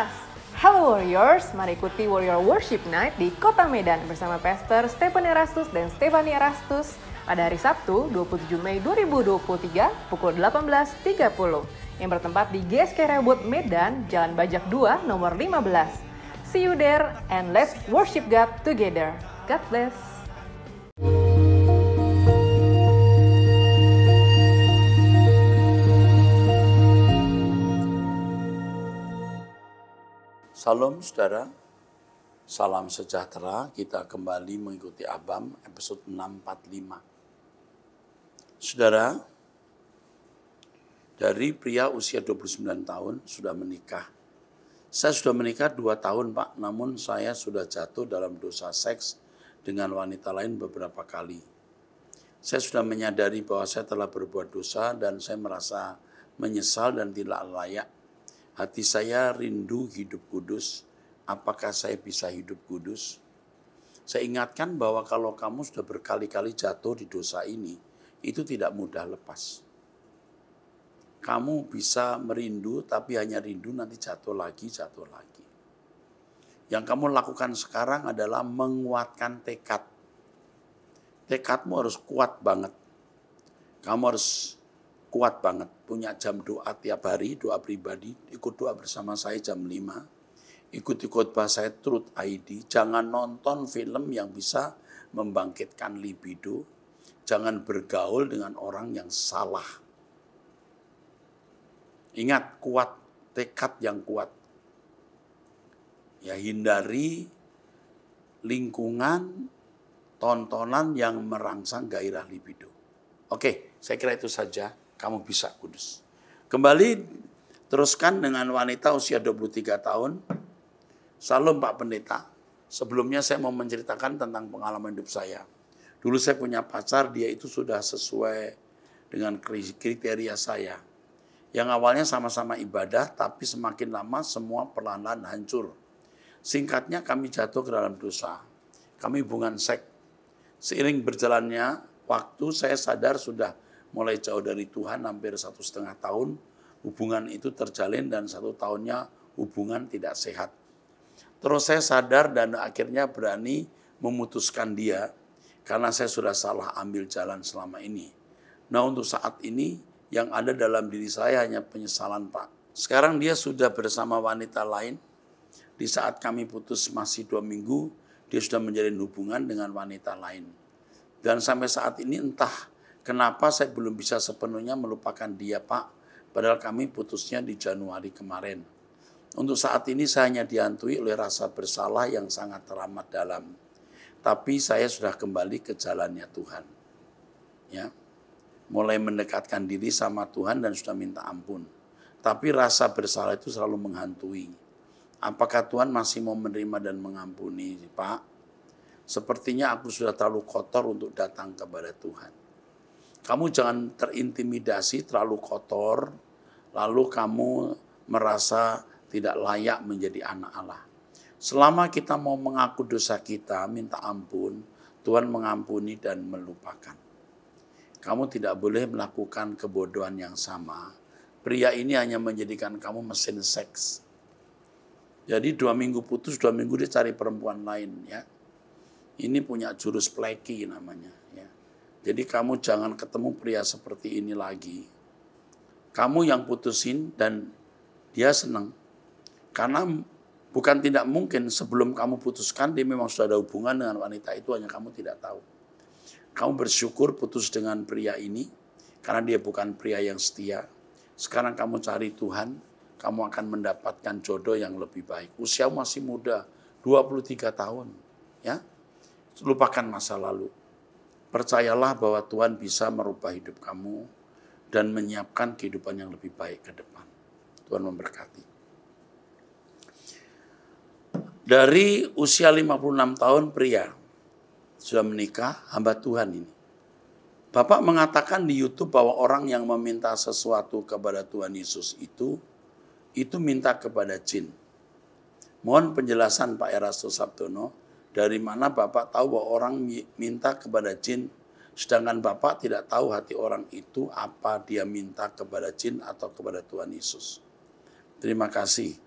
Mas! Halo Warriors, mari ikuti Warrior Worship Night di Kota Medan bersama Pastor Stephen Erastus dan Stephanie Erastus pada hari Sabtu 27 Mei 2023 pukul 18.30 yang bertempat di GSK Rebut Medan, Jalan Bajak 2 nomor 15. See you there and let's worship God together. God bless. Salam saudara, salam sejahtera, kita kembali mengikuti Abam episode 645. Saudara, dari pria usia 29 tahun sudah menikah. Saya sudah menikah 2 tahun Pak, namun saya sudah jatuh dalam dosa seks dengan wanita lain beberapa kali. Saya sudah menyadari bahwa saya telah berbuat dosa dan saya merasa menyesal dan tidak layak. Hati saya rindu hidup kudus. Apakah saya bisa hidup kudus? Saya ingatkan bahwa kalau kamu sudah berkali-kali jatuh di dosa ini, itu tidak mudah lepas. Kamu bisa merindu, tapi hanya rindu nanti jatuh lagi, jatuh lagi. Yang kamu lakukan sekarang adalah menguatkan tekad. Tekadmu harus kuat banget. Kamu harus kuat banget, punya jam doa tiap hari, doa pribadi, ikut doa bersama saya jam 5, ikuti khotbah saya Truth ID, jangan nonton film yang bisa membangkitkan libido, jangan bergaul dengan orang yang salah. Ingat, kuat, tekad yang kuat. Ya, hindari lingkungan, tontonan yang merangsang gairah libido. Oke, saya kira itu saja. Kamu bisa kudus. Kembali teruskan dengan wanita usia 23 tahun. Salam Pak Pendeta. Sebelumnya saya mau menceritakan tentang pengalaman hidup saya. Dulu saya punya pacar, dia itu sudah sesuai dengan kriteria saya. Yang awalnya sama-sama ibadah, tapi semakin lama semua perlahan-lahan hancur. Singkatnya kami jatuh ke dalam dosa. Kami hubungan seks. Seiring berjalannya waktu saya sadar sudah mulai jauh dari Tuhan, hampir 1,5 tahun, hubungan itu terjalin dan 1 tahunnya hubungan tidak sehat. Terus saya sadar dan akhirnya berani memutuskan dia, karena saya sudah salah ambil jalan selama ini. Nah, untuk saat ini, yang ada dalam diri saya hanya penyesalan Pak. Sekarang dia sudah bersama wanita lain, di saat kami putus masih 2 minggu, dia sudah menjalin hubungan dengan wanita lain. Dan sampai saat ini entah kenapa saya belum bisa sepenuhnya melupakan dia Pak, padahal kami putusnya di Januari kemarin. Untuk saat ini saya hanya dihantui oleh rasa bersalah yang sangat teramat dalam. Tapi saya sudah kembali ke jalannya Tuhan. Ya, mulai mendekatkan diri sama Tuhan dan sudah minta ampun. Tapi rasa bersalah itu selalu menghantui. Apakah Tuhan masih mau menerima dan mengampuni Pak? Sepertinya aku sudah terlalu kotor untuk datang kepada Tuhan. Kamu jangan terintimidasi terlalu kotor, lalu kamu merasa tidak layak menjadi anak Allah. Selama kita mau mengaku dosa kita, minta ampun, Tuhan mengampuni dan melupakan. Kamu tidak boleh melakukan kebodohan yang sama. Pria ini hanya menjadikan kamu mesin seks. Jadi 2 minggu putus, 2 minggu dia cari perempuan lain. Ya. Ini punya jurus pleki namanya. Ya. Jadi kamu jangan ketemu pria seperti ini lagi. Kamu yang putusin dan dia senang. Karena bukan tidak mungkin sebelum kamu putuskan dia memang sudah ada hubungan dengan wanita itu, hanya kamu tidak tahu. Kamu bersyukur putus dengan pria ini karena dia bukan pria yang setia. Sekarang kamu cari Tuhan, kamu akan mendapatkan jodoh yang lebih baik. Usia masih muda, 23 tahun. Ya, lupakan masa lalu. Percayalah bahwa Tuhan bisa merubah hidup kamu dan menyiapkan kehidupan yang lebih baik ke depan. Tuhan memberkati. Dari usia 56 tahun pria, sudah menikah, hamba Tuhan ini. Bapak mengatakan di YouTube bahwa orang yang meminta sesuatu kepada Tuhan Yesus itu minta kepada jin. Mohon penjelasan Pak Erastus Sabtono. Dari mana Bapak tahu bahwa orang minta kepada jin, sedangkan Bapak tidak tahu hati orang itu apa dia minta kepada jin atau kepada Tuhan Yesus. Terima kasih.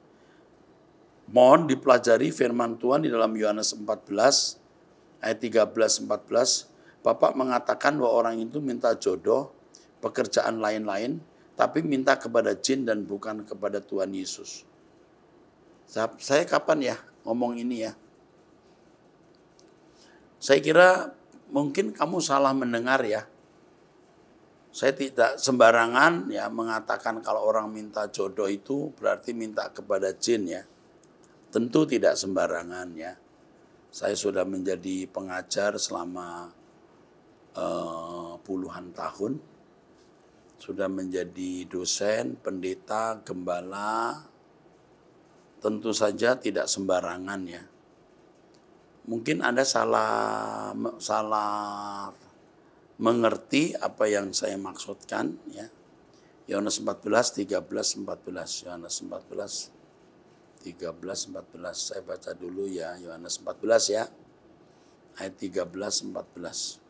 Mohon dipelajari firman Tuhan di dalam Yohanes 14 ayat 13-14. Bapak mengatakan bahwa orang itu minta jodoh, pekerjaan lain-lain, tapi minta kepada jin dan bukan kepada Tuhan Yesus. Saya kapan ya ngomong ini ya? Saya kira mungkin kamu salah mendengar ya. Saya tidak sembarangan ya mengatakan kalau orang minta jodoh itu berarti minta kepada jin ya. Tentu tidak sembarangan ya. Saya sudah menjadi pengajar selama puluhan tahun. Sudah menjadi dosen, pendeta, gembala. Tentu saja tidak sembarangan ya. Mungkin Anda salah mengerti apa yang saya maksudkan ya. Yohanes 14, 13, 14. Yohanes 14, 13, 14. Saya baca dulu ya, Yohanes 14 ya. Ayat 13, 14.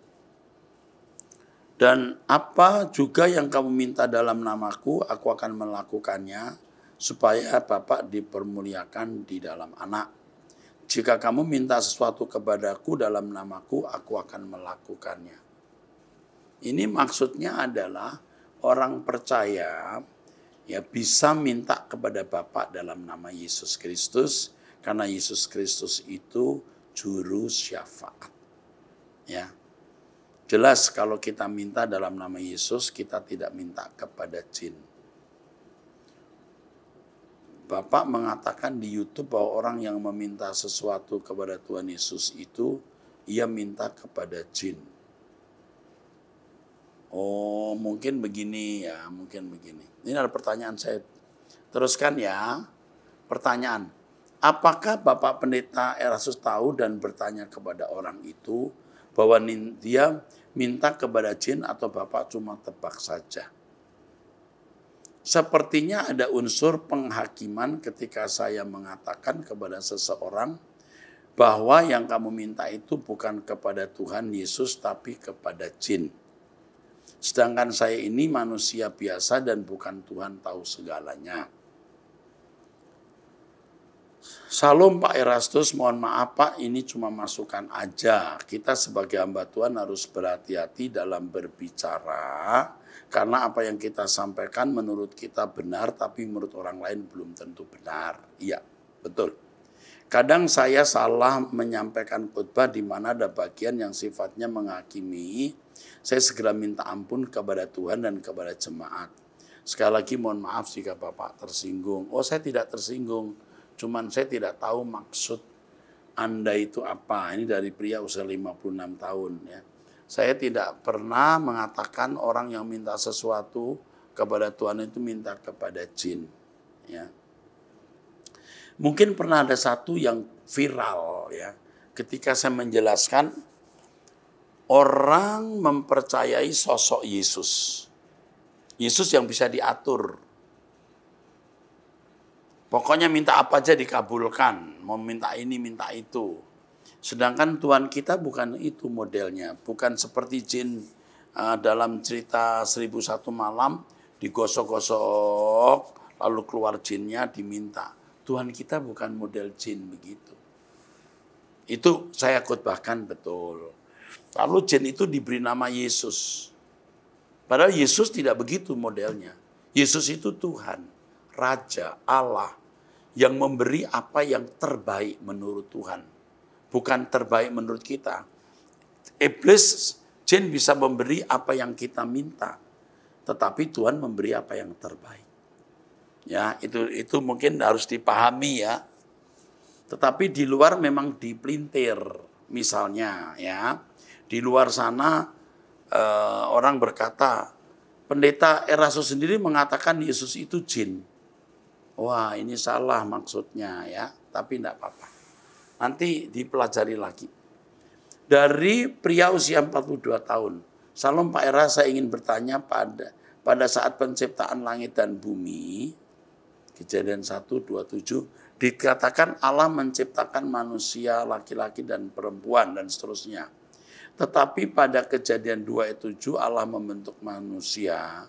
Dan apa juga yang kamu minta dalam namaku, aku akan melakukannya, supaya Bapa dipermuliakan di dalam Anak. Jika kamu minta sesuatu kepadaku dalam namaku, aku akan melakukannya. Ini maksudnya adalah orang percaya ya bisa minta kepada Bapa dalam nama Yesus Kristus, karena Yesus Kristus itu juru syafaat. Ya. Jelas kalau kita minta dalam nama Yesus, kita tidak minta kepada jin. Bapak mengatakan di YouTube bahwa orang yang meminta sesuatu kepada Tuhan Yesus itu, ia minta kepada jin. Oh, mungkin begini ya, mungkin begini. Ini ada pertanyaan saya. Teruskan ya. Pertanyaan. Apakah Bapak Pendeta Erastus tahu dan bertanya kepada orang itu bahwa dia minta kepada jin atau Bapak cuma tebak saja? Sepertinya ada unsur penghakiman ketika saya mengatakan kepada seseorang bahwa yang kamu minta itu bukan kepada Tuhan Yesus tapi kepada jin. Sedangkan saya ini manusia biasa dan bukan Tuhan tahu segalanya. Salam Pak Erastus, mohon maaf Pak, ini cuma masukan aja. Kita sebagai hamba Tuhan harus berhati-hati dalam berbicara, karena apa yang kita sampaikan menurut kita benar, tapi menurut orang lain belum tentu benar. Iya, betul. Kadang saya salah menyampaikan khotbah di mana ada bagian yang sifatnya menghakimi. Saya segera minta ampun kepada Tuhan dan kepada jemaat. Sekali lagi mohon maaf jika Bapak tersinggung. Oh, saya tidak tersinggung. Cuman saya tidak tahu maksud Anda itu apa. Ini dari pria usia 56 tahun ya. Saya tidak pernah mengatakan orang yang minta sesuatu kepada Tuhan itu minta kepada jin. Ya. Mungkin pernah ada satu yang viral ya. Ketika saya menjelaskan orang mempercayai sosok Yesus. Yesus yang bisa diatur. Pokoknya minta apa aja dikabulkan. Mau minta ini, minta itu. Sedangkan Tuhan kita bukan itu modelnya. Bukan seperti jin dalam cerita 1001 malam. Digosok-gosok, lalu keluar jinnya diminta. Tuhan kita bukan model jin begitu. Itu saya khotbahkan betul. Lalu jin itu diberi nama Yesus. Padahal Yesus tidak begitu modelnya. Yesus itu Tuhan, Raja, Allah. Yang memberi apa yang terbaik menurut Tuhan. Bukan terbaik menurut kita. Iblis, jin bisa memberi apa yang kita minta. Tetapi Tuhan memberi apa yang terbaik. Ya, itu mungkin harus dipahami ya. Tetapi di luar memang dipelintir. Misalnya ya, di luar sana orang berkata, Pendeta Erastus sendiri mengatakan Yesus itu jin. Wah, ini salah maksudnya ya, tapi tidak apa-apa. Nanti dipelajari lagi. Dari pria usia 42 tahun, Salam Pak Era, saya ingin bertanya pada saat penciptaan langit dan bumi, Kejadian 1:27, dikatakan Allah menciptakan manusia laki-laki dan perempuan dan seterusnya. Tetapi pada Kejadian 2:7 Allah membentuk manusia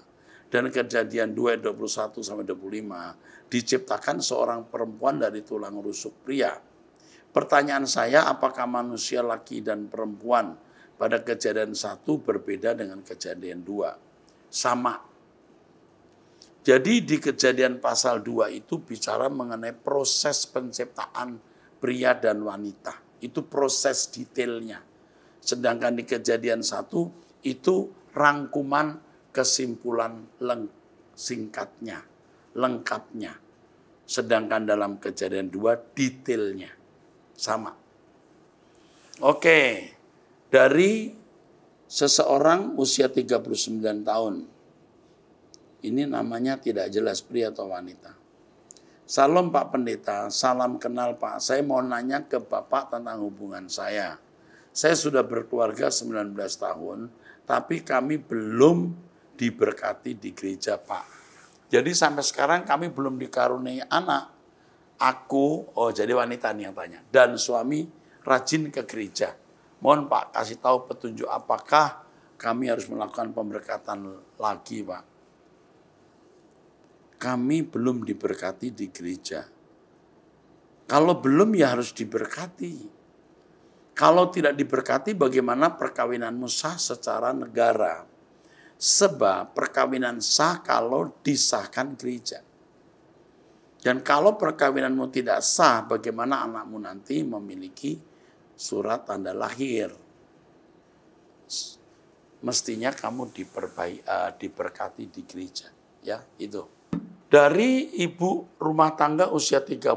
Dan Kejadian 2 ayat 21 sampai 25 diciptakan seorang perempuan dari tulang rusuk pria. Pertanyaan saya, apakah manusia laki dan perempuan pada Kejadian 1 berbeda dengan Kejadian 2? Sama. Jadi di Kejadian pasal 2 itu bicara mengenai proses penciptaan pria dan wanita. Itu proses detailnya. Sedangkan di Kejadian 1 itu rangkuman kesimpulan singkatnya, lengkapnya. Sedangkan dalam Kejadian 2 detailnya sama. Oke, dari seseorang usia 39 tahun. Ini namanya tidak jelas pria atau wanita. Salam Pak Pendeta, salam kenal Pak. Saya mau nanya ke Bapak tentang hubungan saya. Saya sudah berkeluarga 19 tahun, tapi kami belum diberkati di gereja Pak. Jadi sampai sekarang kami belum dikaruniai anak. Jadi wanita nih yang tanya. Dan suami rajin ke gereja. Mohon Pak kasih tahu petunjuk apakah kami harus melakukan pemberkatan lagi Pak. Kami belum diberkati di gereja. Kalau belum ya harus diberkati. Kalau tidak diberkati bagaimana perkawinanmu sah secara negara? Sebab perkawinan sah kalau disahkan gereja. Dan kalau perkawinanmu tidak sah, bagaimana anakmu nanti memiliki surat tanda lahir? Mestinya kamu diberkati di gereja. Ya, itu. Dari ibu rumah tangga usia 31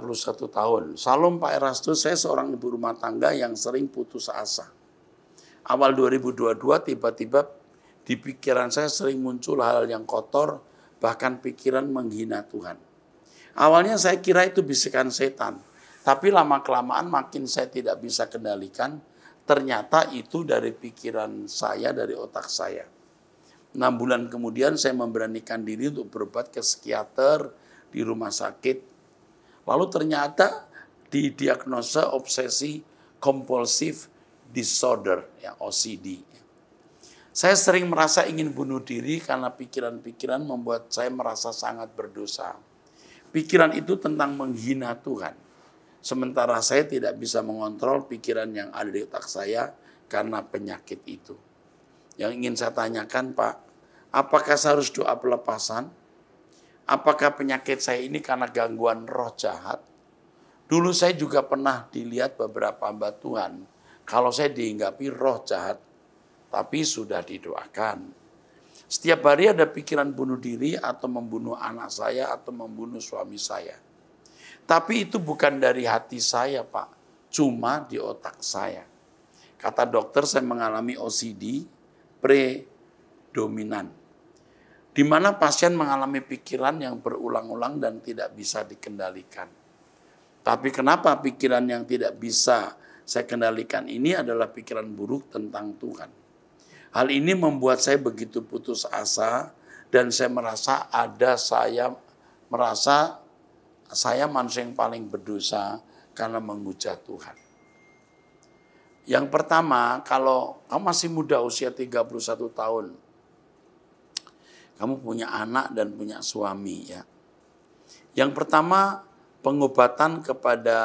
tahun. Salam Pak Erastus, saya seorang ibu rumah tangga yang sering putus asa. Awal 2022 tiba-tiba di pikiran saya sering muncul hal yang kotor, bahkan pikiran menghina Tuhan. Awalnya saya kira itu bisikan setan, tapi lama-kelamaan makin saya tidak bisa kendalikan, ternyata itu dari pikiran saya, dari otak saya. 6 bulan kemudian saya memberanikan diri untuk berobat ke psikiater di rumah sakit. Lalu ternyata didiagnosa obsesi compulsive disorder, ya OCD. Saya sering merasa ingin bunuh diri karena pikiran-pikiran membuat saya merasa sangat berdosa. Pikiran itu tentang menghina Tuhan. Sementara saya tidak bisa mengontrol pikiran yang ada di otak saya karena penyakit itu. Yang ingin saya tanyakan Pak, apakah saya harus doa pelepasan? Apakah penyakit saya ini karena gangguan roh jahat? Dulu saya juga pernah dilihat beberapa hamba Tuhan, kalau saya dihinggapi roh jahat, tapi sudah didoakan. Setiap hari ada pikiran bunuh diri atau membunuh anak saya atau membunuh suami saya. Tapi itu bukan dari hati saya Pak, cuma di otak saya. Kata dokter saya mengalami OCD predominan. Di mana pasien mengalami pikiran yang berulang-ulang dan tidak bisa dikendalikan. Tapi kenapa pikiran yang tidak bisa saya kendalikan ini adalah pikiran buruk tentang Tuhan. Hal ini membuat saya begitu putus asa dan saya merasa saya manusia yang paling berdosa karena menghujat Tuhan. Yang pertama, kalau kamu masih muda usia 31 tahun, kamu punya anak dan punya suami ya. Yang pertama, pengobatan kepada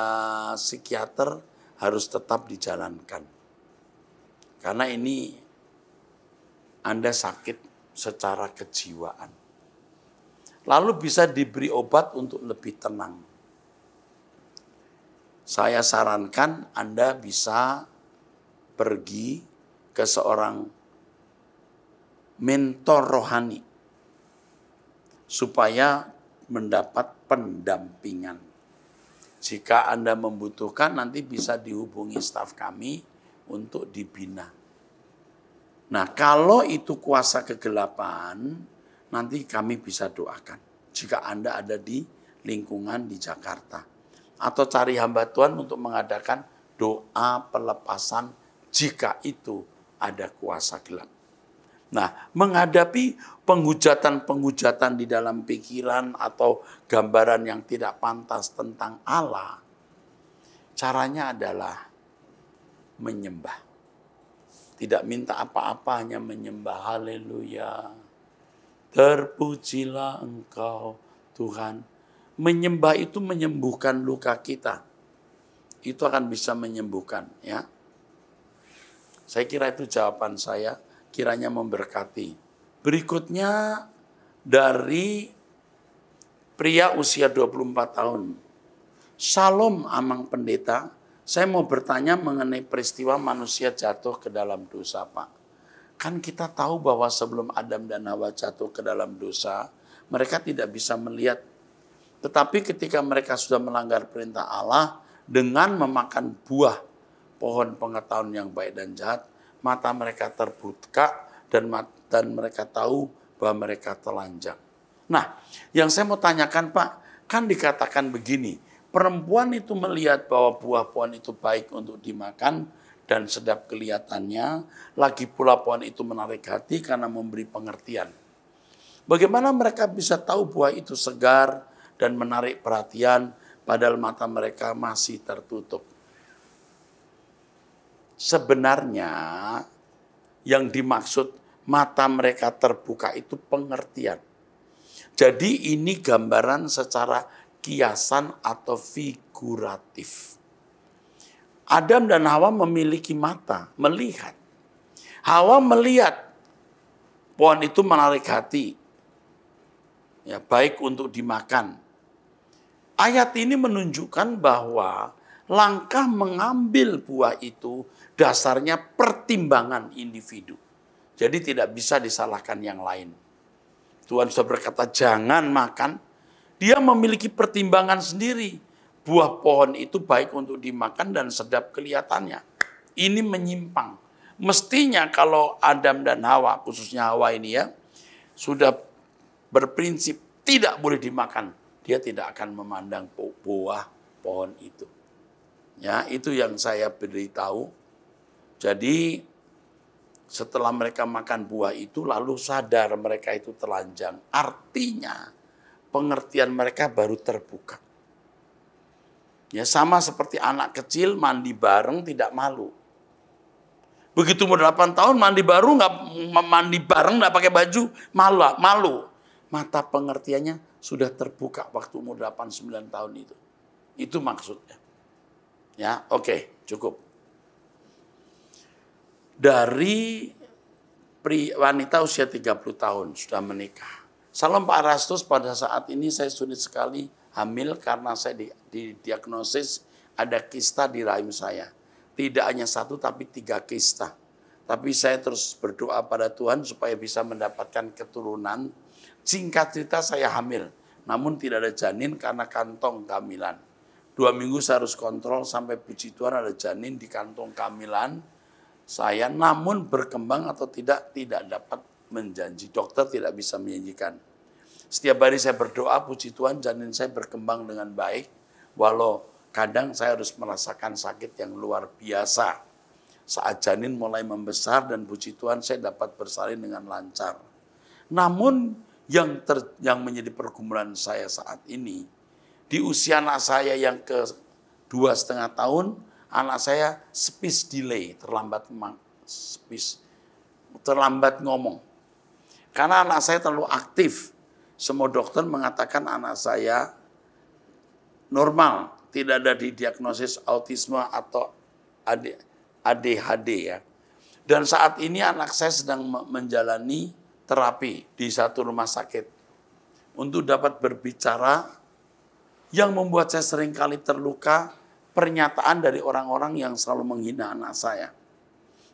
psikiater harus tetap dijalankan. Karena ini Anda sakit secara kejiwaan. Lalu bisa diberi obat untuk lebih tenang. Saya sarankan Anda bisa pergi ke seorang mentor rohani supaya mendapat pendampingan. Jika Anda membutuhkan, nanti bisa dihubungi staf kami untuk dibina. Nah, kalau itu kuasa kegelapan, nanti kami bisa doakan. Jika Anda ada di lingkungan di Jakarta. Atau cari hamba Tuhan untuk mengadakan doa pelepasan jika itu ada kuasa gelap. Nah, menghadapi penghujatan-penghujatan di dalam pikiran atau gambaran yang tidak pantas tentang Allah, caranya adalah menyembah. Tidak minta apa-apa, hanya menyembah. Haleluya. Terpujilah Engkau Tuhan. Menyembah itu menyembuhkan luka kita. Itu akan bisa menyembuhkan, ya. Saya kira itu jawaban saya, kiranya memberkati. Berikutnya dari pria usia 24 tahun. Shalom Amang Pendeta, saya mau bertanya mengenai peristiwa manusia jatuh ke dalam dosa, Pak. Kan kita tahu bahwa sebelum Adam dan Hawa jatuh ke dalam dosa, mereka tidak bisa melihat. Tetapi ketika mereka sudah melanggar perintah Allah dengan memakan buah pohon pengetahuan yang baik dan jahat, mata mereka terbuka dan mereka tahu bahwa mereka telanjang. Nah, yang saya mau tanyakan, Pak, kan dikatakan begini, perempuan itu melihat bahwa buah pohon itu baik untuk dimakan dan sedap kelihatannya, lagi pula pohon itu menarik hati karena memberi pengertian. Bagaimana mereka bisa tahu buah itu segar dan menarik perhatian padahal mata mereka masih tertutup? Sebenarnya yang dimaksud mata mereka terbuka itu pengertian. Jadi ini gambaran secara kiasan atau figuratif. Adam dan Hawa memiliki mata, melihat. Hawa melihat pohon itu menarik hati. Ya, baik untuk dimakan. Ayat ini menunjukkan bahwa langkah mengambil buah itu dasarnya pertimbangan individu. Jadi tidak bisa disalahkan yang lain. Tuhan sudah berkata jangan makan. Dia memiliki pertimbangan sendiri. Buah pohon itu baik untuk dimakan dan sedap kelihatannya. Ini menyimpang. Mestinya kalau Adam dan Hawa, khususnya Hawa ini ya, sudah berprinsip tidak boleh dimakan. Dia tidak akan memandang buah pohon itu. Ya, itu yang saya beritahu. Jadi setelah mereka makan buah itu lalu sadar mereka itu telanjang. Artinya pengertian mereka baru terbuka. Ya, sama seperti anak kecil mandi bareng tidak malu. Begitu umur 8 tahun mandi bareng nggak pakai baju, malu. Mata pengertiannya sudah terbuka waktu umur 8-9 tahun itu. Itu maksudnya. Ya, oke, cukup. Dari wanita usia 30 tahun sudah menikah. Salam Pak Erastus, pada saat ini saya sulit sekali hamil karena saya didiagnosis ada kista di rahim saya. Tidak hanya 1 tapi 3 kista. Tapi saya terus berdoa pada Tuhan supaya bisa mendapatkan keturunan. Singkat cerita saya hamil. Namun tidak ada janin karena kantong kehamilan. 2 minggu saya harus kontrol sampai puji Tuhan ada janin di kantong kehamilan saya. Namun berkembang atau tidak dapat menjanji. Dokter tidak bisa menjanjikan. Setiap hari saya berdoa, puji Tuhan janin saya berkembang dengan baik. Walau kadang saya harus merasakan sakit yang luar biasa. Saat janin mulai membesar dan puji Tuhan saya dapat bersalin dengan lancar. Namun yang menjadi pergumulan saya saat ini, di usia anak saya yang ke 2,5 tahun, anak saya speech delay, terlambat ngomong. Karena anak saya terlalu aktif. Semua dokter mengatakan anak saya normal, tidak ada didiagnosis autisme atau ADHD ya. Dan saat ini anak saya sedang menjalani terapi di satu rumah sakit untuk dapat berbicara, yang membuat saya seringkali terluka pernyataan dari orang-orang yang selalu menghina anak saya.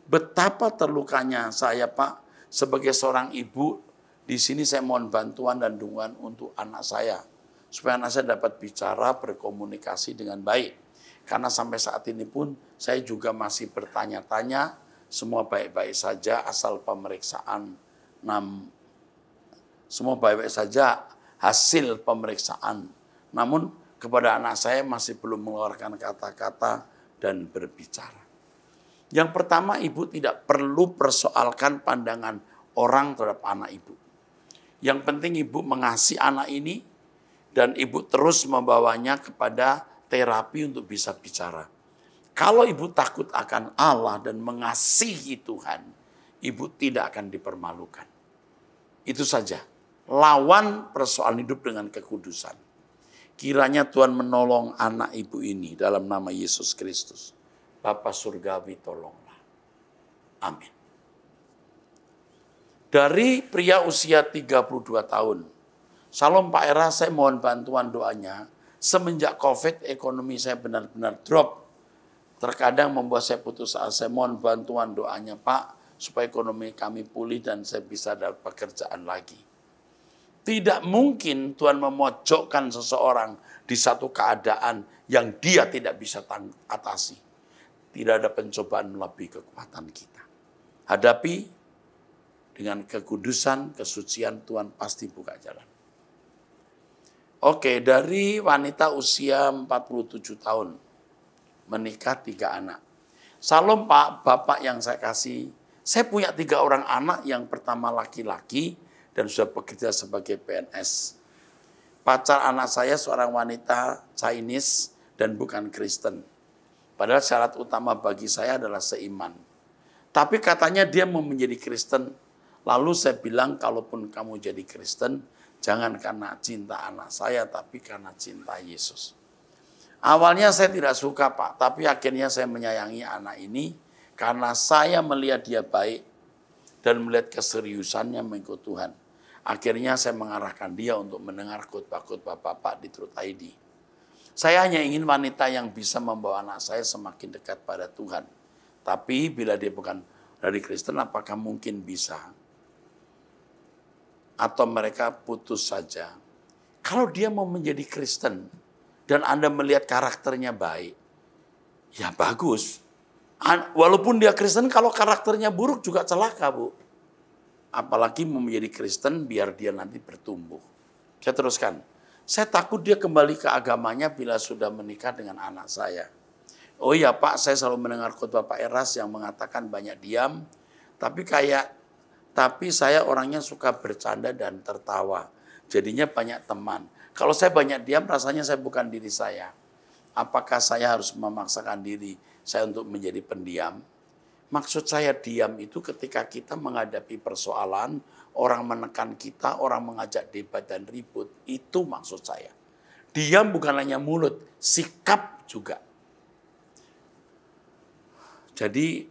Betapa terlukanya saya, Pak, sebagai seorang ibu. Di sini saya mohon bantuan dan dukungan untuk anak saya. Supaya anak saya dapat bicara, berkomunikasi dengan baik. Karena sampai saat ini pun saya juga masih bertanya-tanya, semua baik-baik saja asal pemeriksaan. Semua baik-baik saja hasil pemeriksaan. Namun kepada anak saya masih belum mengeluarkan kata-kata dan berbicara. Yang pertama, ibu tidak perlu persoalkan pandangan orang terhadap anak ibu. Yang penting ibu mengasihi anak ini dan ibu terus membawanya kepada terapi untuk bisa bicara. Kalau ibu takut akan Allah dan mengasihi Tuhan, ibu tidak akan dipermalukan. Itu saja. lawan persoalan hidup dengan kekudusan. Kiranya Tuhan menolong anak ibu ini dalam nama Yesus Kristus. Bapa Surgawi tolonglah. Amin. Dari pria usia 32 tahun. Salam Pak Era, saya mohon bantuan doanya. Semenjak COVID, ekonomi saya benar-benar drop. Terkadang membuat saya putus asa. Saya mohon bantuan doanya Pak, supaya ekonomi kami pulih dan saya bisa dapat pekerjaan lagi. Tidak mungkin Tuhan memojokkan seseorang di satu keadaan yang dia tidak bisa atasi. Tidak ada pencobaan melebihi kekuatan kita. Hadapi dengan kekudusan, kesucian, Tuhan pasti buka jalan. Oke, dari wanita usia 47 tahun, menikah 3 anak. Salam Pak, Bapak yang saya kasih, saya punya 3 orang anak, yang pertama laki-laki, dan sudah bekerja sebagai PNS. Pacar anak saya seorang wanita Chinese dan bukan Kristen. Padahal syarat utama bagi saya adalah seiman. Tapi katanya dia mau menjadi Kristen. Lalu saya bilang, kalaupun kamu jadi Kristen, jangan karena cinta anak saya, tapi karena cinta Yesus. Awalnya saya tidak suka Pak, tapi akhirnya saya menyayangi anak ini karena saya melihat dia baik dan melihat keseriusannya mengikut Tuhan. Akhirnya saya mengarahkan dia untuk mendengar khotbah-khotbah Bapak di Truth ID. Saya hanya ingin wanita yang bisa membawa anak saya semakin dekat pada Tuhan. Tapi bila dia bukan dari Kristen, apakah mungkin bisa? Atau mereka putus saja? Kalau dia mau menjadi Kristen dan Anda melihat karakternya baik, ya bagus. Walaupun dia Kristen, kalau karakternya buruk juga celaka, Bu. Apalagi mau menjadi Kristen biar dia nanti bertumbuh. Saya teruskan. Saya takut dia kembali ke agamanya bila sudah menikah dengan anak saya. Oh ya Pak, saya selalu mendengar khotbah Pak Eras yang mengatakan banyak diam. Tapi saya orangnya suka bercanda dan tertawa. Jadinya banyak teman. Kalau saya banyak diam, rasanya saya bukan diri saya. Apakah saya harus memaksakan diri saya untuk menjadi pendiam? Maksud saya diam itu ketika kita menghadapi persoalan, orang menekan kita, orang mengajak debat dan ribut. Itu maksud saya. Diam bukan hanya mulut, sikap juga. Jadi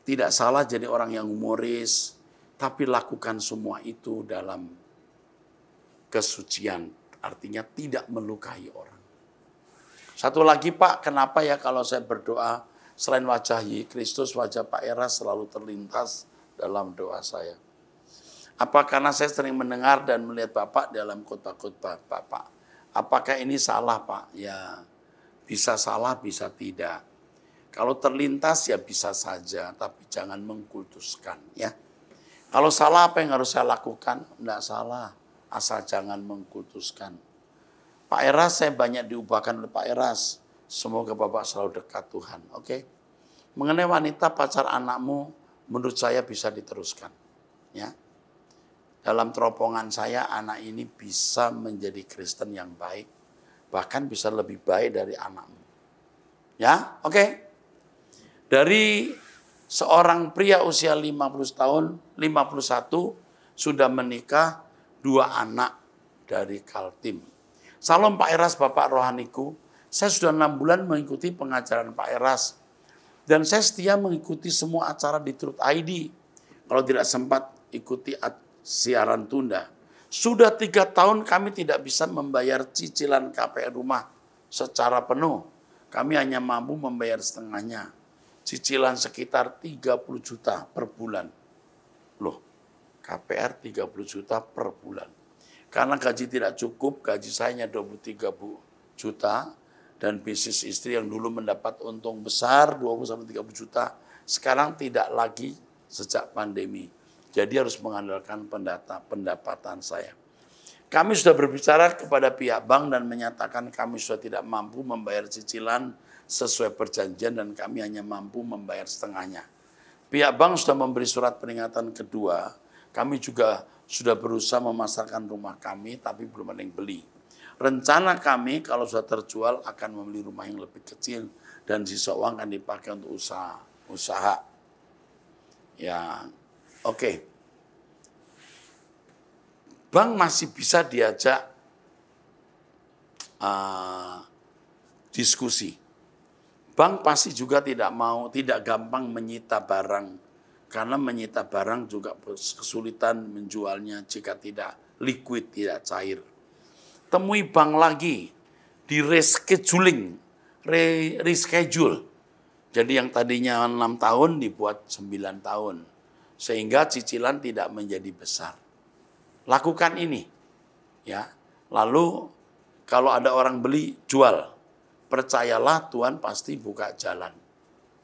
tidak salah jadi orang yang humoris, tapi lakukan semua itu dalam kesucian. Artinya tidak melukai orang. Satu lagi Pak, kenapa ya kalau saya berdoa, selain wajah Kristus, wajah Pak Eras selalu terlintas dalam doa saya. Apa karena saya sering mendengar dan melihat Bapak dalam khotbah-khotbah Bapak? Apakah ini salah Pak? Ya bisa salah, bisa tidak. Kalau terlintas ya bisa saja, tapi jangan mengkultuskan ya. Kalau salah apa yang harus saya lakukan? Tidak salah, asal jangan mengkultuskan. Pak Eras, saya banyak diubahkan oleh Pak Eras. Semoga Bapak selalu dekat Tuhan. Oke. Mengenai wanita pacar anakmu, menurut saya bisa diteruskan. Ya. Dalam teropongan saya, anak ini bisa menjadi Kristen yang baik. Bahkan bisa lebih baik dari anakmu. Ya, oke. Dari seorang pria usia 50 tahun, 51, sudah menikah 2 anak dari Kaltim. Salam Pak Eras, Bapak rohaniku. Saya sudah 6 bulan mengikuti pengajaran Pak Eras. Dan saya setia mengikuti semua acara di Truth ID. Kalau tidak sempat ikuti siaran tunda. Sudah 3 tahun kami tidak bisa membayar cicilan KPR rumah secara penuh. Kami hanya mampu membayar setengahnya. Cicilan sekitar 30 juta per bulan. Loh, KPR 30 juta per bulan. Karena gaji tidak cukup, gaji saya hanya 23 juta. Dan bisnis istri yang dulu mendapat untung besar 20-30 juta, sekarang tidak lagi sejak pandemi. Jadi harus mengandalkan pendapatan saya. Kami sudah berbicara kepada pihak bank dan menyatakan kami sudah tidak mampu membayar cicilan sesuai perjanjian dan kami hanya mampu membayar setengahnya. Pihak bank sudah memberi surat peringatan kedua. Kami juga sudah berusaha memasarkan rumah kami tapi belum ada yang beli. Rencana kami kalau sudah terjual akan membeli rumah yang lebih kecil dan sisa uang akan dipakai untuk usaha. Ya, oke. bank masih bisa diajak diskusi. Bank pasti juga tidak gampang menyita barang, karena menyita barang juga kesulitan menjualnya jika tidak liquid, tidak cair. Temui bank lagi, di reschedule. Jadi yang tadinya 6 tahun dibuat 9 tahun, sehingga cicilan tidak menjadi besar. Lakukan ini, ya. Lalu kalau ada orang beli, jual. Percayalah Tuhan pasti buka jalan.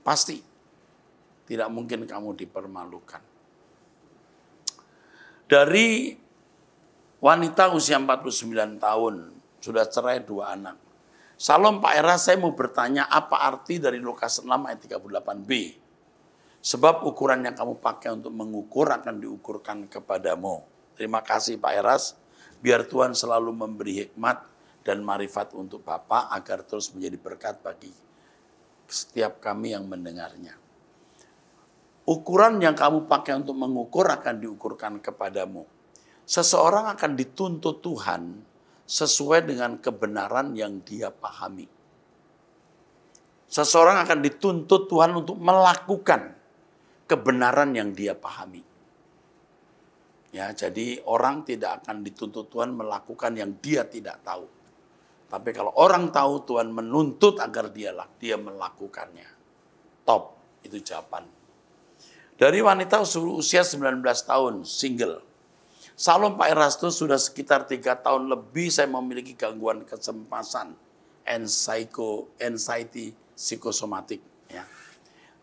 Pasti. Tidak mungkin kamu dipermalukan. Dari wanita usia 49 tahun, sudah cerai 2 anak. Salam Pak Era, saya mau bertanya apa arti dari Lukas 6 ayat 38b. Sebab ukuran yang kamu pakai untuk mengukur akan diukurkan kepadamu. Terima kasih Pak Eras. Biar Tuhan selalu memberi hikmat dan marifat untuk Bapak agar terus menjadi berkat bagi setiap kami yang mendengarnya. Ukuran yang kamu pakai untuk mengukur akan diukurkan kepadamu. Seseorang akan dituntut Tuhan sesuai dengan kebenaran yang dia pahami. Seseorang akan dituntut Tuhan untuk melakukan kebenaran yang dia pahami. Ya, jadi orang tidak akan dituntut Tuhan melakukan yang dia tidak tahu. Tapi kalau orang tahu, Tuhan menuntut agar dia melakukannya. Top, itu jawaban. Dari wanita usia 19 tahun, single. Salam Pak Erastus, sudah sekitar 3 tahun lebih saya memiliki gangguan kecemasan, anxiety psikosomatik. Ya.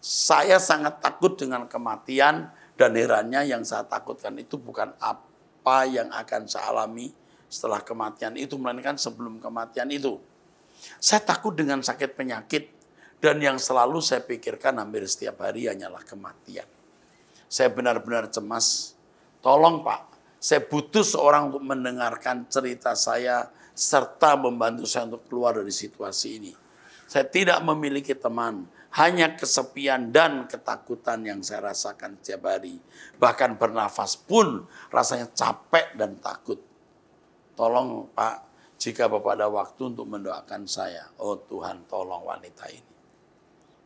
Saya sangat takut dengan kematian, dan herannya yang saya takutkan itu bukan apa yang akan saya alami setelah kematian itu, melainkan sebelum kematian itu. Saya takut dengan sakit penyakit, dan yang selalu saya pikirkan hampir setiap hari hanyalah kematian. Saya benar-benar cemas. Tolong Pak, saya butuh seorang untuk mendengarkan cerita saya, serta membantu saya untuk keluar dari situasi ini. Saya tidak memiliki teman, hanya kesepian dan ketakutan yang saya rasakan setiap hari. Bahkan bernafas pun rasanya capek dan takut. Tolong Pak, jika Bapak ada waktu untuk mendoakan saya. Oh Tuhan, tolong wanita ini.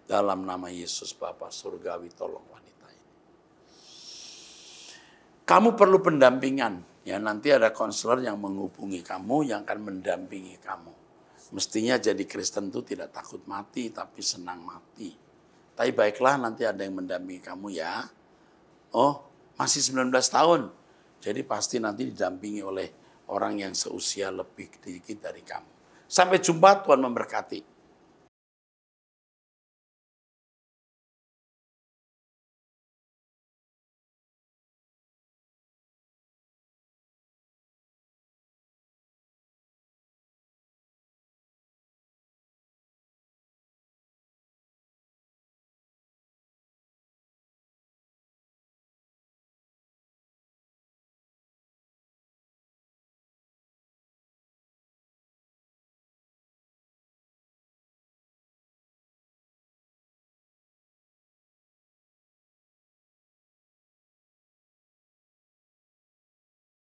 Dalam nama Yesus Bapa Surgawi, tolong wanita ini. Kamu perlu pendampingan. Ya, nanti ada konselor yang menghubungi kamu, yang akan mendampingi kamu. Mestinya jadi Kristen itu tidak takut mati, tapi senang mati. Tapi baiklah, nanti ada yang mendampingi kamu ya. Oh, masih 19 tahun. Jadi pasti nanti didampingi oleh orang yang seusia lebih sedikit dari kamu. Sampai jumpa, Tuhan memberkati.